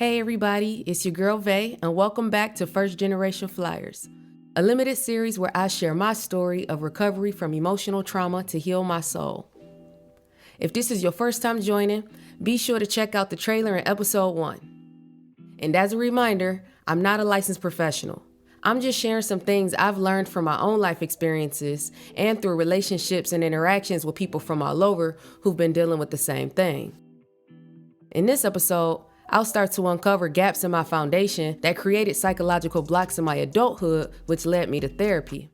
Hey everybody, it's your girl Vay, and welcome back to First Generation Flyers, a limited series where I share my story of recovery from emotional trauma to heal my soul. If this is your first time joining, be sure to check out the trailer in episode 1. And as a reminder, I'm not a licensed professional. I'm just sharing some things I've learned from my own life experiences and through relationships and interactions with people from all over who've been dealing with the same thing. In this episode, I'll start to uncover gaps in my foundation that created psychological blocks in my adulthood, which led me to therapy.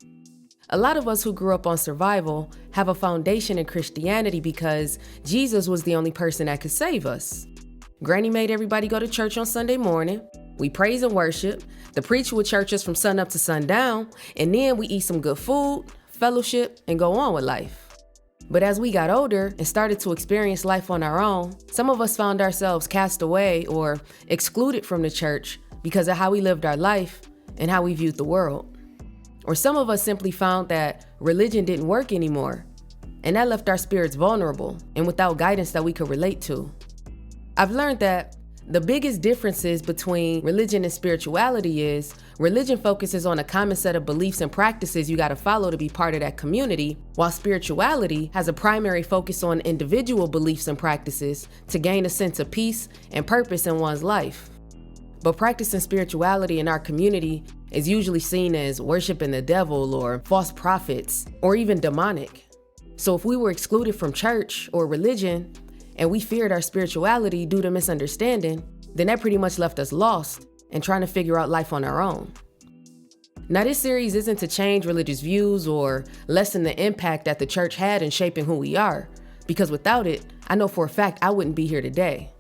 A lot of us who grew up on survival have a foundation in Christianity because Jesus was the only person that could save us. Granny made everybody go to church on Sunday morning. We praise and worship. The preacher would church us from sun up to sundown, and then we eat some good food, fellowship, and go on with life. But as we got older and started to experience life on our own, some of us found ourselves cast away or excluded from the church because of how we lived our life and how we viewed the world. Or some of us simply found that religion didn't work anymore, and that left our spirits vulnerable and without guidance that we could relate to. I've learned that the biggest differences between religion and spirituality is religion focuses on a common set of beliefs and practices you got to follow to be part of that community, while spirituality has a primary focus on individual beliefs and practices to gain a sense of peace and purpose in one's life. But practicing spirituality in our community is usually seen as worshiping the devil or false prophets or even demonic. So if we were excluded from church or religion, and we feared our spirituality due to misunderstanding, then that pretty much left us lost and trying to figure out life on our own. Now, this series isn't to change religious views or lessen the impact that the church had in shaping who we are, because without it, I know for a fact I wouldn't be here today.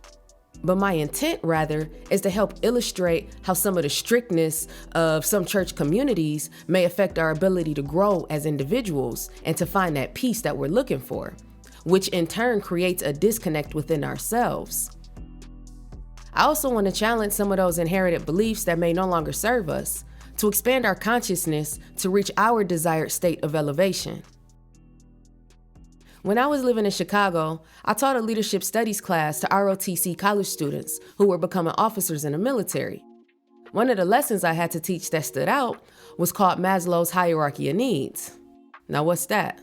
But my intent, rather, is to help illustrate how some of the strictness of some church communities may affect our ability to grow as individuals and to find that peace that we're looking for, which in turn creates a disconnect within ourselves. I also want to challenge some of those inherited beliefs that may no longer serve us, to expand our consciousness to reach our desired state of elevation. When I was living in Chicago, I taught a leadership studies class to ROTC college students who were becoming officers in the military. One of the lessons I had to teach that stood out was called Maslow's hierarchy of needs. Now, what's that?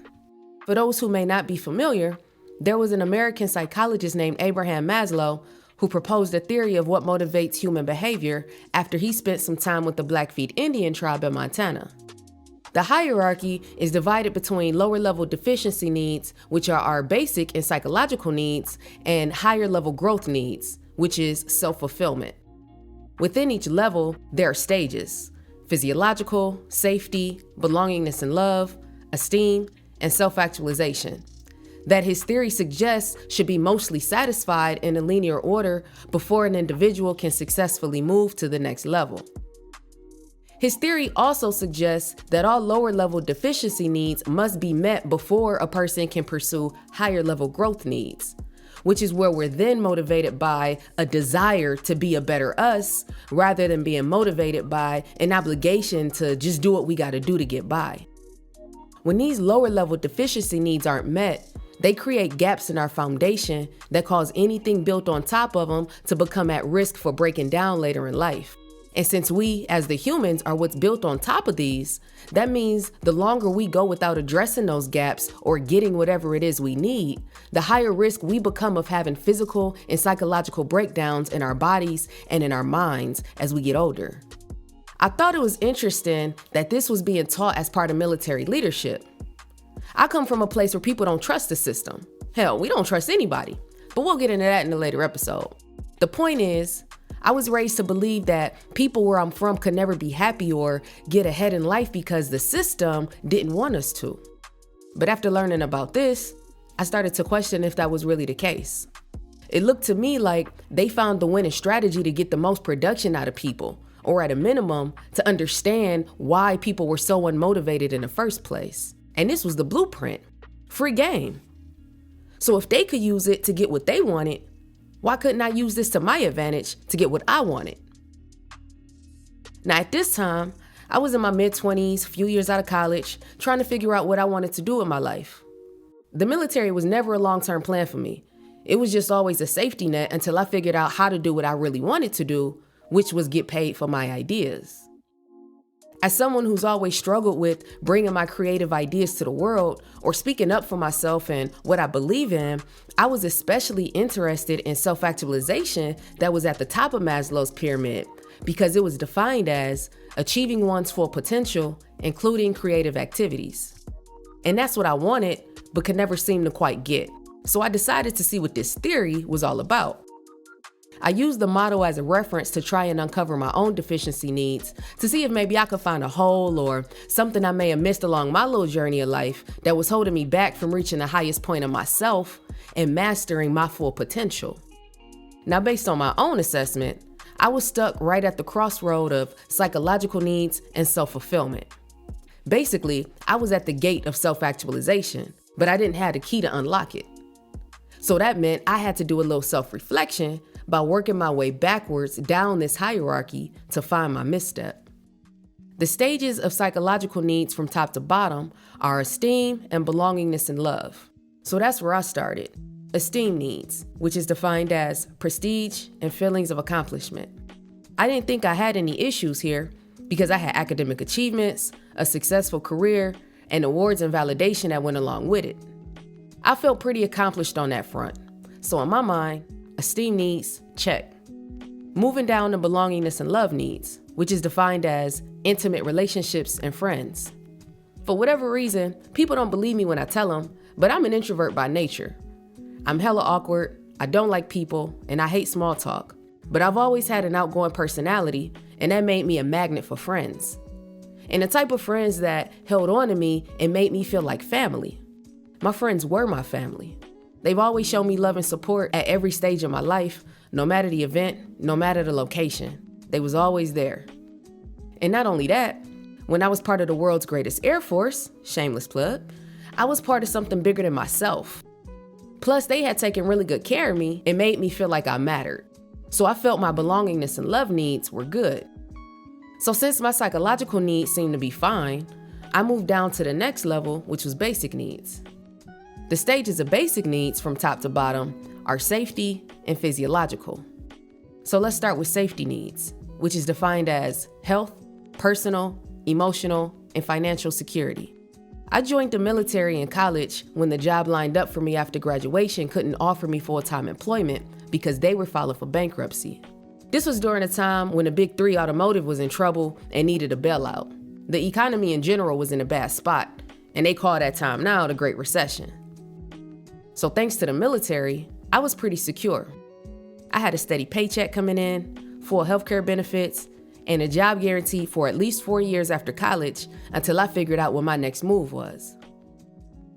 For those who may not be familiar, there was an American psychologist named Abraham Maslow who proposed a theory of what motivates human behavior after he spent some time with the Blackfeet Indian tribe in Montana. The hierarchy is divided between lower-level deficiency needs, which are our basic and psychological needs, and higher-level growth needs, which is self-fulfillment. Within each level, there are stages: physiological, safety, belongingness and love, esteem, and self-actualization, that his theory suggests should be mostly satisfied in a linear order before an individual can successfully move to the next level. His theory also suggests that all lower-level deficiency needs must be met before a person can pursue higher-level growth needs, which is where we're then motivated by a desire to be a better us rather than being motivated by an obligation to just do what we got to do to get by. When these lower-level deficiency needs aren't met, they create gaps in our foundation that cause anything built on top of them to become at risk for breaking down later in life. And since we, as the humans, are what's built on top of these, that means the longer we go without addressing those gaps or getting whatever it is we need, the higher risk we become of having physical and psychological breakdowns in our bodies and in our minds as we get older. I thought it was interesting that this was being taught as part of military leadership. I come from a place where people don't trust the system. Hell, we don't trust anybody, but we'll get into that in a later episode. The point is, I was raised to believe that people where I'm from could never be happy or get ahead in life because the system didn't want us to. But after learning about this, I started to question if that was really the case. It looked to me like they found the winning strategy to get the most production out of people, or at a minimum, to understand why people were so unmotivated in the first place. And this was the blueprint: free game. So if they could use it to get what they wanted, why couldn't I use this to my advantage to get what I wanted? Now, at this time, I was in my mid-20s, a few years out of college, trying to figure out what I wanted to do in my life. The military was never a long-term plan for me. It was just always a safety net until I figured out how to do what I really wanted to do, which was get paid for my ideas. As someone who's always struggled with bringing my creative ideas to the world or speaking up for myself and what I believe in, I was especially interested in self-actualization that was at the top of Maslow's pyramid because it was defined as achieving one's full potential, including creative activities. And that's what I wanted, but could never seem to quite get. So I decided to see what this theory was all about. I used the motto as a reference to try and uncover my own deficiency needs to see if maybe I could find a hole or something I may have missed along my little journey of life that was holding me back from reaching the highest point of myself and mastering my full potential. Now, based on my own assessment, I was stuck right at the crossroad of psychological needs and self-fulfillment. Basically, I was at the gate of self-actualization, but I didn't have the key to unlock it. So that meant I had to do a little self-reflection by working my way backwards down this hierarchy to find my misstep. The stages of psychological needs from top to bottom are esteem and belongingness and love. So that's where I started. Esteem needs, which is defined as prestige and feelings of accomplishment. I didn't think I had any issues here because I had academic achievements, a successful career, and awards and validation that went along with it. I felt pretty accomplished on that front. So in my mind, esteem needs, check. Moving down to belongingness and love needs, which is defined as intimate relationships and friends. For whatever reason, people don't believe me when I tell them, but I'm an introvert by nature. I'm hella awkward, I don't like people, and I hate small talk. But I've always had an outgoing personality, and that made me a magnet for friends. And the type of friends that held on to me and made me feel like family. My friends were my family. They've always shown me love and support at every stage of my life, no matter the event, no matter the location. They was always there. And not only that, when I was part of the world's greatest Air Force, shameless plug, I was part of something bigger than myself. Plus, they had taken really good care of me and made me feel like I mattered. So I felt my belongingness and love needs were good. So since my psychological needs seemed to be fine, I moved down to the next level, which was basic needs. The stages of basic needs from top to bottom are safety and physiological. So let's start with safety needs, which is defined as health, personal, emotional, and financial security. I joined the military in college when the job lined up for me after graduation couldn't offer me full-time employment because they were filing for bankruptcy. This was during a time when the big three automotive was in trouble and needed a bailout. The economy in general was in a bad spot, and they call that time now the Great Recession. So thanks to the military, I was pretty secure. I had a steady paycheck coming in, full healthcare benefits, and a job guarantee for at least 4 years after college until I figured out what my next move was.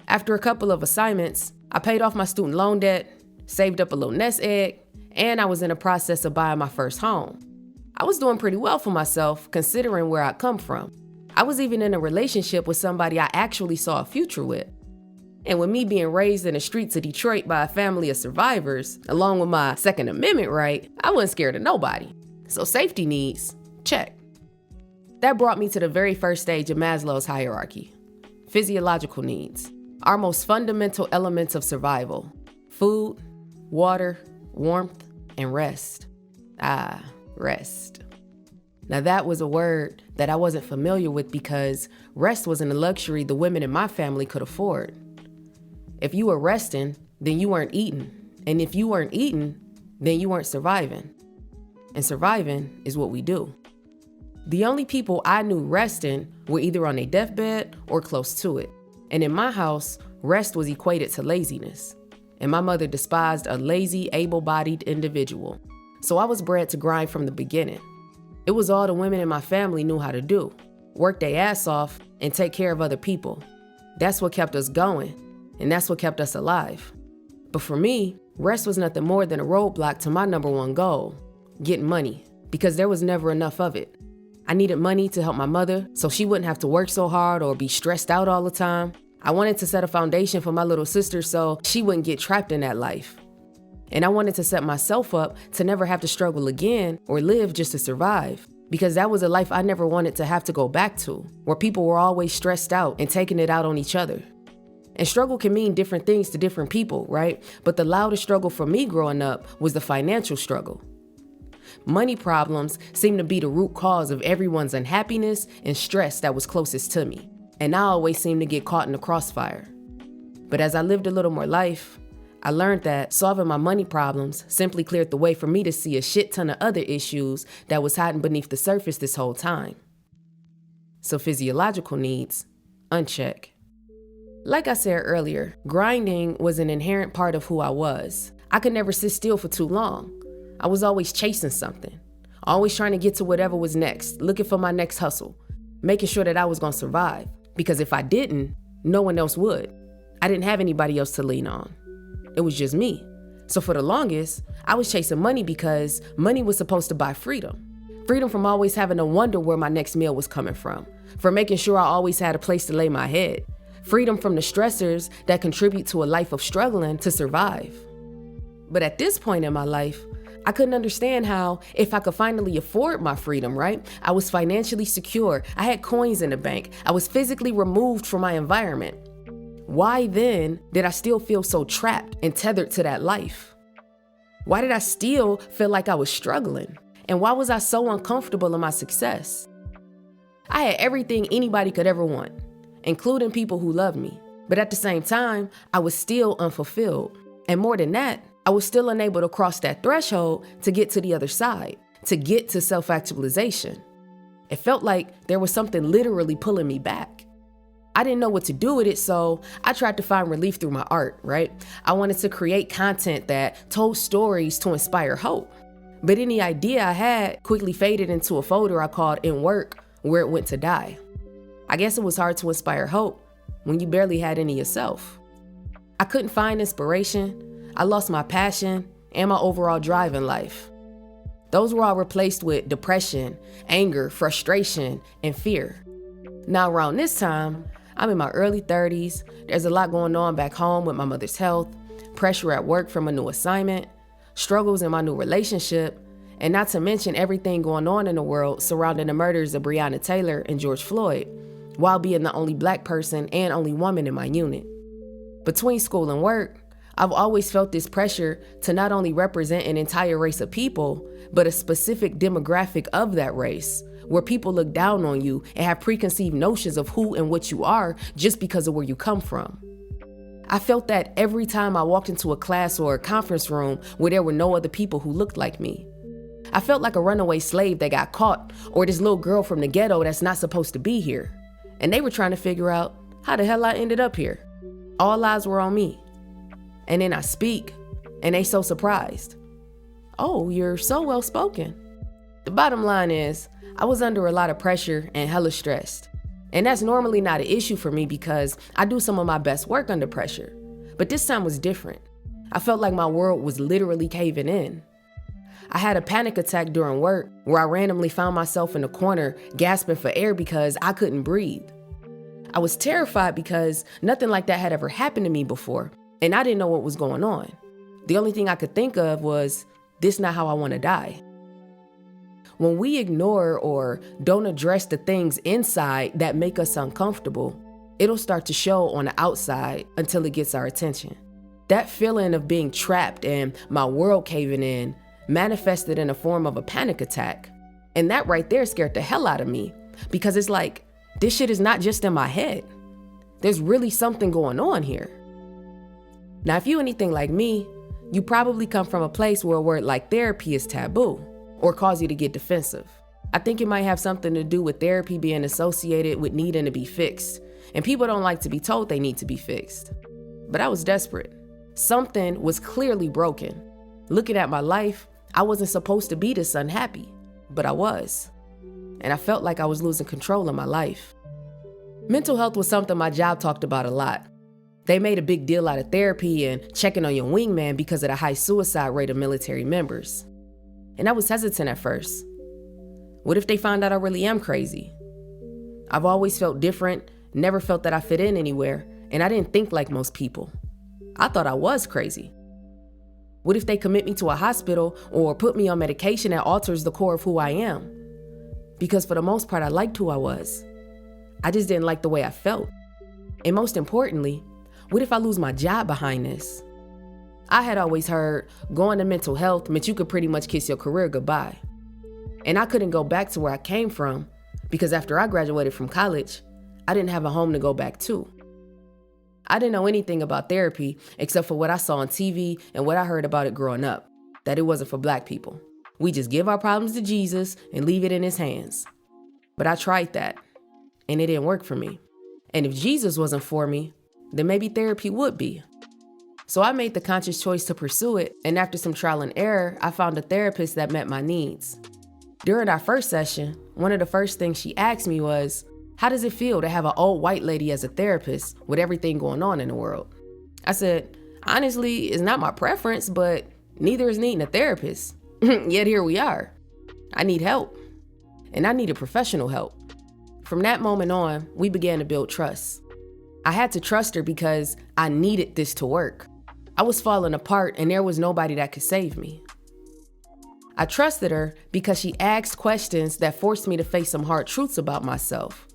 After a couple of assignments, I paid off my student loan debt, saved up a little nest egg, and I was in the process of buying my first home. I was doing pretty well for myself considering where I'd come from. I was even in a relationship with somebody I actually saw a future with. And with me being raised in the streets of Detroit by a family of survivors, along with my Second Amendment right, I wasn't scared of nobody. So safety needs, check. That brought me to the very first stage of Maslow's hierarchy. Physiological needs, our most fundamental elements of survival. Food, water, warmth, and rest. Rest. Now that was a word that I wasn't familiar with because rest wasn't a luxury the women in my family could afford. If you were resting, then you weren't eating. And if you weren't eating, then you weren't surviving. And surviving is what we do. The only people I knew resting were either on their deathbed or close to it. And in my house, rest was equated to laziness. And my mother despised a lazy, able-bodied individual. So I was bred to grind from the beginning. It was all the women in my family knew how to do. Work their ass off and take care of other people. That's what kept us going. And that's what kept us alive. But for me, rest was nothing more than a roadblock to my number one goal, getting money, because there was never enough of it. I needed money to help my mother so she wouldn't have to work so hard or be stressed out all the time. I wanted to set a foundation for my little sister so she wouldn't get trapped in that life. And I wanted to set myself up to never have to struggle again or live just to survive, because that was a life I never wanted to have to go back to, where people were always stressed out and taking it out on each other. And struggle can mean different things to different people, right? But the loudest struggle for me growing up was the financial struggle. Money problems seemed to be the root cause of everyone's unhappiness and stress that was closest to me. And I always seemed to get caught in the crossfire. But as I lived a little more life, I learned that solving my money problems simply cleared the way for me to see a shit ton of other issues that was hiding beneath the surface this whole time. So physiological needs, uncheck. Like I said earlier, grinding was an inherent part of who I was. I could never sit still for too long. I was always chasing something, always trying to get to whatever was next, looking for my next hustle, making sure that I was gonna survive. Because if I didn't, no one else would. I didn't have anybody else to lean on. It was just me. So for the longest, I was chasing money because money was supposed to buy freedom. Freedom from always having to wonder where my next meal was coming from making sure I always had a place to lay my head. Freedom from the stressors that contribute to a life of struggling to survive. But at this point in my life, I couldn't understand how, if I could finally afford my freedom, right? I was financially secure. I had coins in the bank. I was physically removed from my environment. Why then did I still feel so trapped and tethered to that life? Why did I still feel like I was struggling? And why was I so uncomfortable in my success? I had everything anybody could ever want, including people who loved me. But at the same time, I was still unfulfilled. And more than that, I was still unable to cross that threshold to get to the other side, to get to self-actualization. It felt like there was something literally pulling me back. I didn't know what to do with it, so I tried to find relief through my art, right? I wanted to create content that told stories to inspire hope. But any idea I had quickly faded into a folder I called In Work, where it went to die. I guess it was hard to inspire hope when you barely had any yourself. I couldn't find inspiration. I lost my passion and my overall drive in life. Those were all replaced with depression, anger, frustration, and fear. Now around this time, I'm in my early 30s. There's a lot going on back home with my mother's health, pressure at work from a new assignment, struggles in my new relationship, and not to mention everything going on in the world surrounding the murders of Breonna Taylor and George Floyd, while being the only Black person and only woman in my unit. Between school and work, I've always felt this pressure to not only represent an entire race of people, but a specific demographic of that race, where people look down on you and have preconceived notions of who and what you are just because of where you come from. I felt that every time I walked into a class or a conference room where there were no other people who looked like me. I felt like a runaway slave that got caught, or this little girl from the ghetto that's not supposed to be here. And they were trying to figure out how the hell I ended up here. All eyes were on me. And then I speak, and they so surprised. Oh, you're so well spoken. The bottom line is, I was under a lot of pressure and hella stressed. And that's normally not an issue for me because I do some of my best work under pressure. But this time was different. I felt like my world was literally caving in. I had a panic attack during work where I randomly found myself in a corner gasping for air because I couldn't breathe. I was terrified because nothing like that had ever happened to me before, and I didn't know what was going on. The only thing I could think of was, this not how I want to die. When we ignore or don't address the things inside that make us uncomfortable, it'll start to show on the outside until it gets our attention. That feeling of being trapped and my world caving in manifested in the form of a panic attack. And that right there scared the hell out of me because it's like, this shit is not just in my head. There's really something going on here. Now, if you anything like me, you probably come from a place where a word like therapy is taboo or cause you to get defensive. I think it might have something to do with therapy being associated with needing to be fixed. And people don't like to be told they need to be fixed. But I was desperate. Something was clearly broken. Looking at my life, I wasn't supposed to be this unhappy, but I was. And I felt like I was losing control of my life. Mental health was something my job talked about a lot. They made a big deal out of therapy and checking on your wingman because of the high suicide rate of military members. And I was hesitant at first. What if they find out I really am crazy? I've always felt different, never felt that I fit in anywhere, and I didn't think like most people. I thought I was crazy. What if they commit me to a hospital or put me on medication that alters the core of who I am? Because for the most part, I liked who I was. I just didn't like the way I felt. And most importantly, What if I lose my job behind this? I had always heard going to mental health meant you could pretty much kiss your career goodbye. And I couldn't go back to where I came from because after I graduated from college, I didn't have a home to go back to. I didn't know anything about therapy except for what I saw on TV and what I heard about it growing up, that it wasn't for Black people. We just give our problems to Jesus and leave it in his hands. But I tried that, and it didn't work for me. And if Jesus wasn't for me, then maybe therapy would be. So I made the conscious choice to pursue it, and after some trial and error, I found a therapist that met my needs. During our first session, one of the first things she asked me was, how does it feel to have an old white lady as a therapist with everything going on in the world? I said, honestly, it's not my preference, but neither is needing a therapist. Yet here we are. I need help, and I needed professional help. From that moment on, we began to build trust. I had to trust her because I needed this to work. I was falling apart and there was nobody that could save me. I trusted her because she asked questions that forced me to face some hard truths about myself,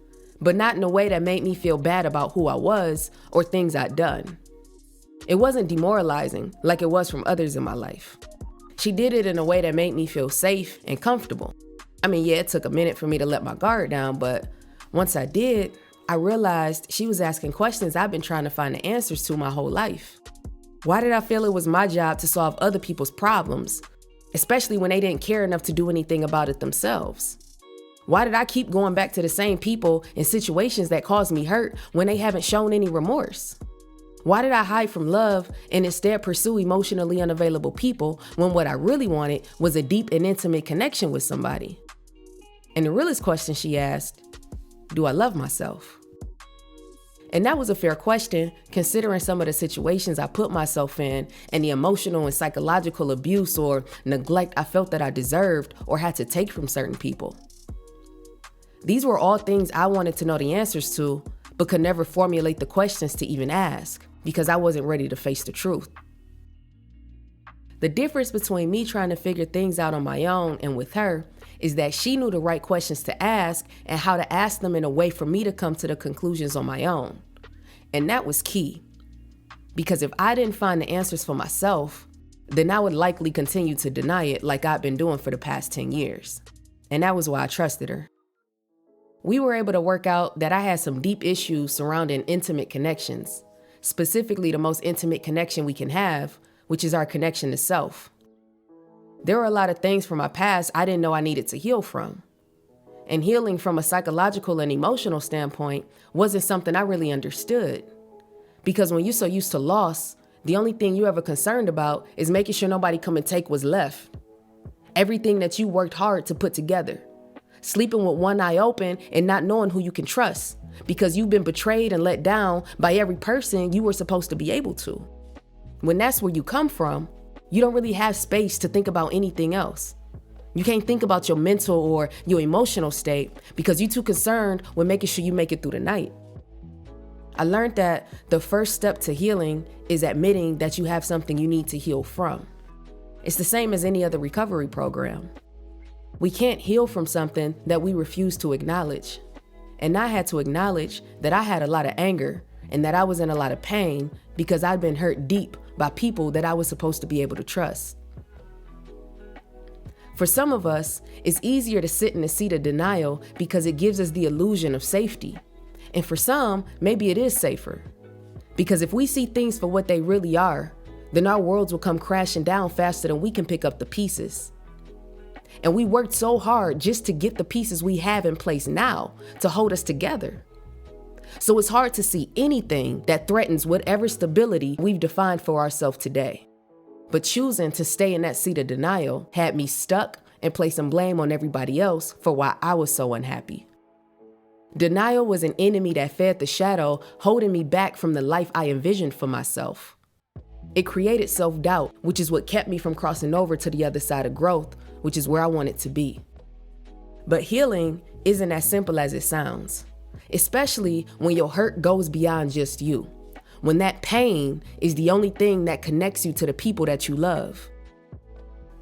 but not in a way that made me feel bad about who I was or things I'd done. It wasn't demoralizing like it was from others in my life. She did it in a way that made me feel safe and comfortable. I mean, yeah, it took a minute for me to let my guard down, but once I did, I realized she was asking questions I've been trying to find the answers to my whole life. Why did I feel it was my job to solve other people's problems, especially when they didn't care enough to do anything about it themselves? Why did I keep going back to the same people in situations that caused me hurt when they haven't shown any remorse? Why did I hide from love and instead pursue emotionally unavailable people when what I really wanted was a deep and intimate connection with somebody? And the realest question she asked, do I love myself? And that was a fair question, considering some of the situations I put myself in and the emotional and psychological abuse or neglect I felt that I deserved or had to take from certain people. These were all things I wanted to know the answers to, but could never formulate the questions to even ask because I wasn't ready to face the truth. The difference between me trying to figure things out on my own and with her is that she knew the right questions to ask and how to ask them in a way for me to come to the conclusions on my own. And that was key. Because if I didn't find the answers for myself, then I would likely continue to deny it like I've been doing for the past 10 years. And that was why I trusted her. We were able to work out that I had some deep issues surrounding intimate connections, specifically the most intimate connection we can have, which is our connection to self. There were a lot of things from my past I didn't know I needed to heal from. And healing from a psychological and emotional standpoint wasn't something I really understood. Because when you're so used to loss, the only thing you ever concerned about is making sure nobody come and take what's left. Everything that you worked hard to put together. Sleeping with one eye open and not knowing who you can trust because you've been betrayed and let down by every person you were supposed to be able to. When that's where you come from, you don't really have space to think about anything else. You can't think about your mental or your emotional state because you're too concerned with making sure you make it through the night. I learned that the first step to healing is admitting that you have something you need to heal from. It's the same as any other recovery program. We can't heal from something that we refuse to acknowledge. And I had to acknowledge that I had a lot of anger and that I was in a lot of pain because I'd been hurt deep by people that I was supposed to be able to trust. For some of us, it's easier to sit in the seat of denial because it gives us the illusion of safety. And for some, maybe it is safer. Because if we see things for what they really are, then our worlds will come crashing down faster than we can pick up the pieces. And we worked so hard just to get the pieces we have in place now to hold us together. So it's hard to see anything that threatens whatever stability we've defined for ourselves today. But choosing to stay in that seat of denial had me stuck and placing blame on everybody else for why I was so unhappy. Denial was an enemy that fed the shadow, holding me back from the life I envisioned for myself. It created self-doubt, which is what kept me from crossing over to the other side of growth, which is where I wanted to be. But healing isn't as simple as it sounds, especially when your hurt goes beyond just you, when that pain is the only thing that connects you to the people that you love.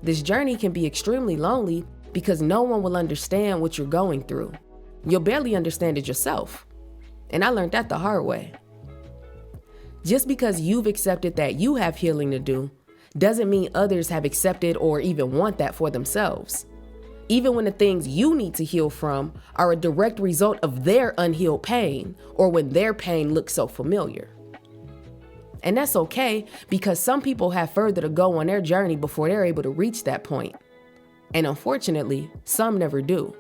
This journey can be extremely lonely because no one will understand what you're going through. You'll barely understand it yourself. And I learned that the hard way. Just because you've accepted that you have healing to do doesn't mean others have accepted or even want that for themselves. Even when the things you need to heal from are a direct result of their unhealed pain, or when their pain looks so familiar. And that's okay, because some people have further to go on their journey before they're able to reach that point. And unfortunately, some never do.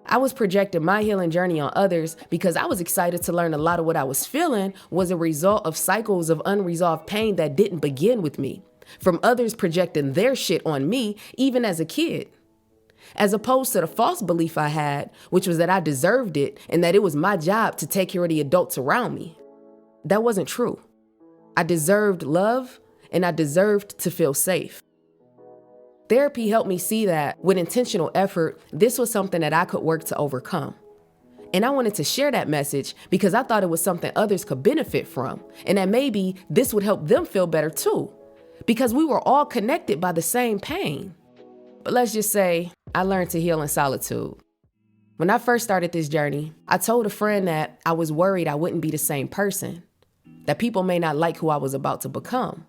I was projecting my healing journey on others because I was excited to learn a lot of what I was feeling was a result of cycles of unresolved pain that didn't begin with me, from others projecting their shit on me even as a kid. As opposed to the false belief I had, which was that I deserved it and that it was my job to take care of the adults around me. That wasn't true. I deserved love and I deserved to feel safe. Therapy helped me see that with intentional effort, this was something that I could work to overcome. And I wanted to share that message because I thought it was something others could benefit from, and that maybe this would help them feel better too, because we were all connected by the same pain. But let's just say I learned to heal in solitude. When I first started this journey, I told a friend that I was worried I wouldn't be the same person, that people may not like who I was about to become.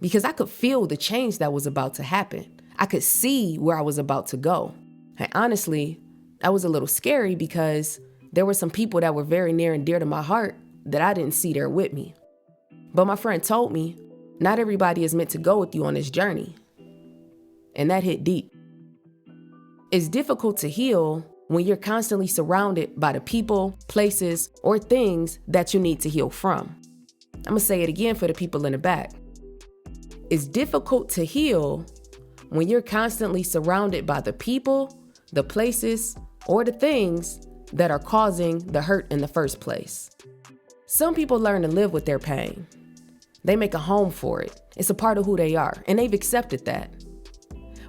Because I could feel the change that was about to happen. I could see where I was about to go. And honestly, that was a little scary because there were some people that were very near and dear to my heart that I didn't see there with me. But my friend told me, not everybody is meant to go with you on this journey. And that hit deep. It's difficult to heal when you're constantly surrounded by the people, places, or things that you need to heal from. I'm gonna say it again for the people in the back. It's difficult to heal when you're constantly surrounded by the people, the places, or the things that are causing the hurt in the first place. Some people learn to live with their pain. They make a home for it. It's a part of who they are, and they've accepted that.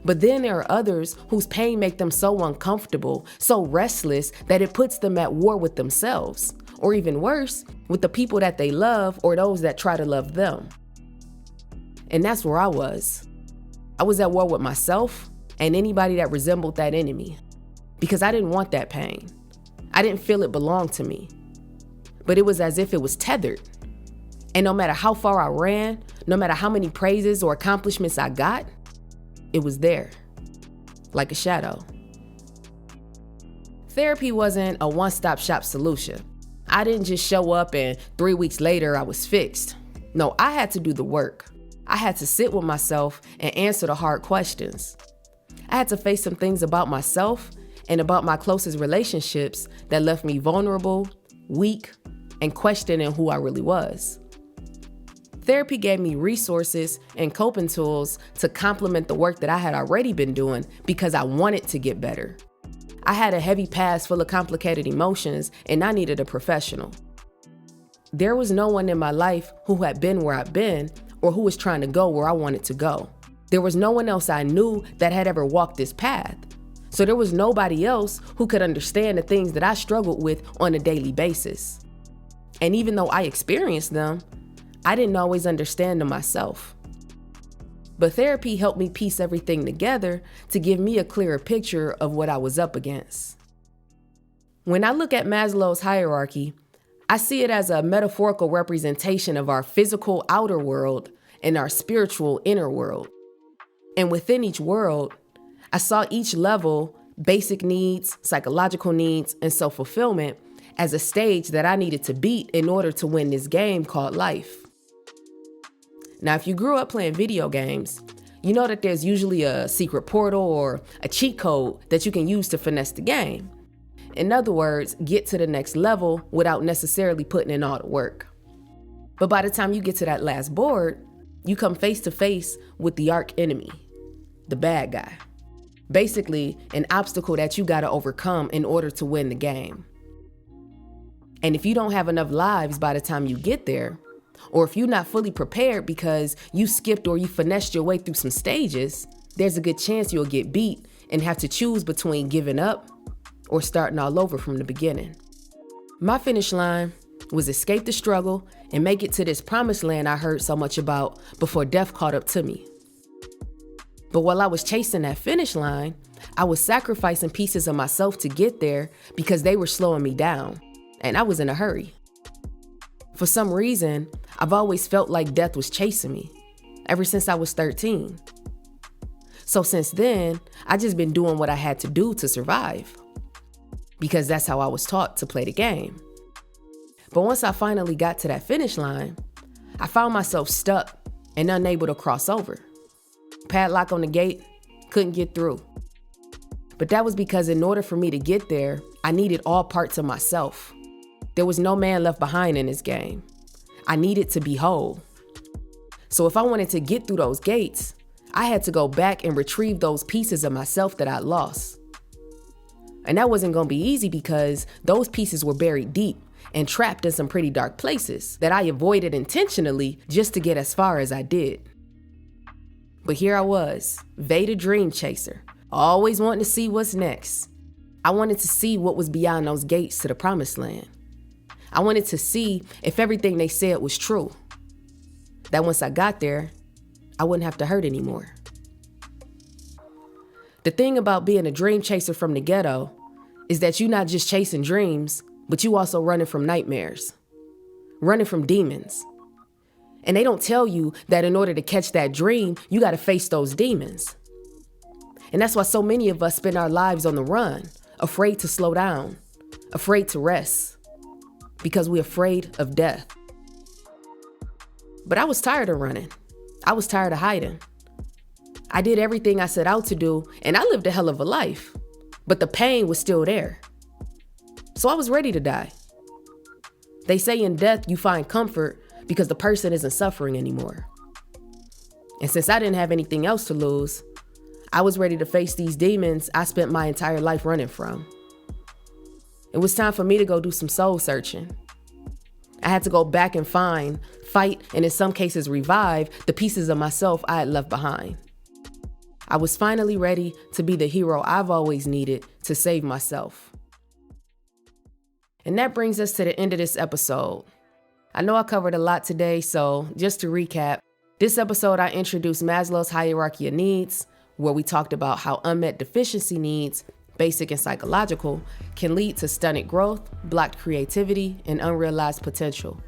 But then there are others whose pain make them so uncomfortable, so restless, that it puts them at war with themselves, or even worse, with the people that they love or those that try to love them. And that's where I was. I was at war with myself and anybody that resembled that enemy, because I didn't want that pain. I didn't feel it belonged to me, but it was as if it was tethered. And no matter how far I ran, no matter how many praises or accomplishments I got, it was there, like a shadow. Therapy wasn't a one-stop shop solution. I didn't just show up and 3 weeks later I was fixed. No, I had to do the work. I had to sit with myself and answer the hard questions. I had to face some things about myself and about my closest relationships that left me vulnerable, weak, and questioning who I really was. Therapy gave me resources and coping tools to complement the work that I had already been doing because I wanted to get better. I had a heavy past full of complicated emotions, and I needed a professional. There was no one in my life who had been where I've been or who was trying to go where I wanted to go. There was no one else I knew that had ever walked this path. So there was nobody else who could understand the things that I struggled with on a daily basis. And even though I experienced them, I didn't always understand them myself. But therapy helped me piece everything together to give me a clearer picture of what I was up against. When I look at Maslow's hierarchy, I see it as a metaphorical representation of our physical outer world and our spiritual inner world. And within each world, I saw each level, basic needs, psychological needs, and self-fulfillment, as a stage that I needed to beat in order to win this game called life. Now, if you grew up playing video games, you know that there's usually a secret portal or a cheat code that you can use to finesse the game. In other words, get to the next level without necessarily putting in all the work. But by the time you get to that last board, you come face to face with the arch enemy, the bad guy. Basically, an obstacle that you gotta overcome in order to win the game. And if you don't have enough lives by the time you get there, or if you're not fully prepared because you skipped or you finessed your way through some stages, there's a good chance you'll get beat and have to choose between giving up or starting all over from the beginning. My finish line was escape the struggle and make it to this promised land I heard so much about before death caught up to me. But while I was chasing that finish line, I was sacrificing pieces of myself to get there because they were slowing me down, and I was in a hurry. For some reason, I've always felt like death was chasing me, ever since I was 13. So since then, I just been doing what I had to do to survive, because that's how I was taught to play the game. But once I finally got to that finish line, I found myself stuck and unable to cross over. Padlock on the gate, couldn't get through. But that was because in order for me to get there, I needed all parts of myself. There was no man left behind in this game. I needed to be whole. So if I wanted to get through those gates, I had to go back and retrieve those pieces of myself that I'd lost. And that wasn't gonna be easy because those pieces were buried deep and trapped in some pretty dark places that I avoided intentionally just to get as far as I did. But here I was, Veda Dream Chaser, always wanting to see what's next. I wanted to see what was beyond those gates to the promised land. I wanted to see if everything they said was true. That once I got there, I wouldn't have to hurt anymore. The thing about being a dream chaser from the ghetto is that you're not just chasing dreams, but you also running from nightmares, running from demons. And they don't tell you that in order to catch that dream, you got to face those demons. And that's why so many of us spend our lives on the run, afraid to slow down, afraid to rest, because we're afraid of death. But I was tired of running. I was tired of hiding. I did everything I set out to do, and I lived a hell of a life, but the pain was still there. So I was ready to die. They say in death you find comfort because the person isn't suffering anymore. And since I didn't have anything else to lose, I was ready to face these demons I spent my entire life running from. It was time for me to go do some soul searching. I had to go back and find, fight, and in some cases revive the pieces of myself I had left behind. I was finally ready to be the hero I've always needed to save myself. And that brings us to the end of this episode. I know I covered a lot today, so just to recap, this episode I introduced Maslow's hierarchy of needs, where we talked about how unmet deficiency needs, basic and psychological, can lead to stunted growth, blocked creativity, and unrealized potential.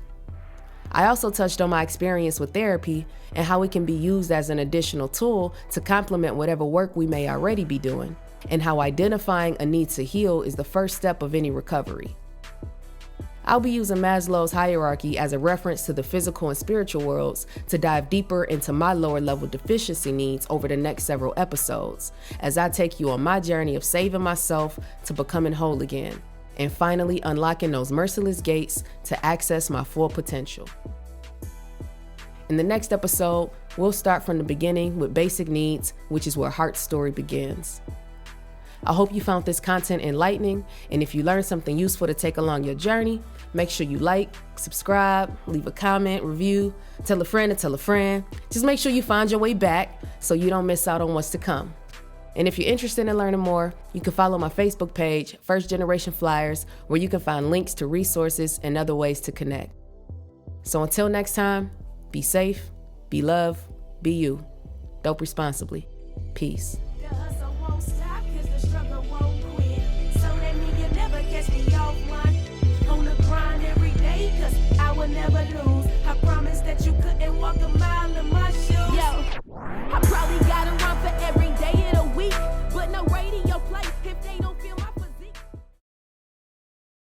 I also touched on my experience with therapy and how it can be used as an additional tool to complement whatever work we may already be doing, and how identifying a need to heal is the first step of any recovery. I'll be using Maslow's hierarchy as a reference to the physical and spiritual worlds to dive deeper into my lower level deficiency needs over the next several episodes, as I take you on my journey of saving myself to becoming whole again, and finally unlocking those merciless gates to access my full potential. In the next episode, we'll start from the beginning with basic needs, which is where Heart's story begins. I hope you found this content enlightening, and if you learned something useful to take along your journey, make sure you like, subscribe, leave a comment, review, tell a friend to tell a friend. Just make sure you find your way back so you don't miss out on what's to come. And if you're interested in learning more, you can follow my Facebook page, First Generation Flyers, where you can find links to resources and other ways to connect. So until next time, be safe, be loved, be you. Dope responsibly. Peace.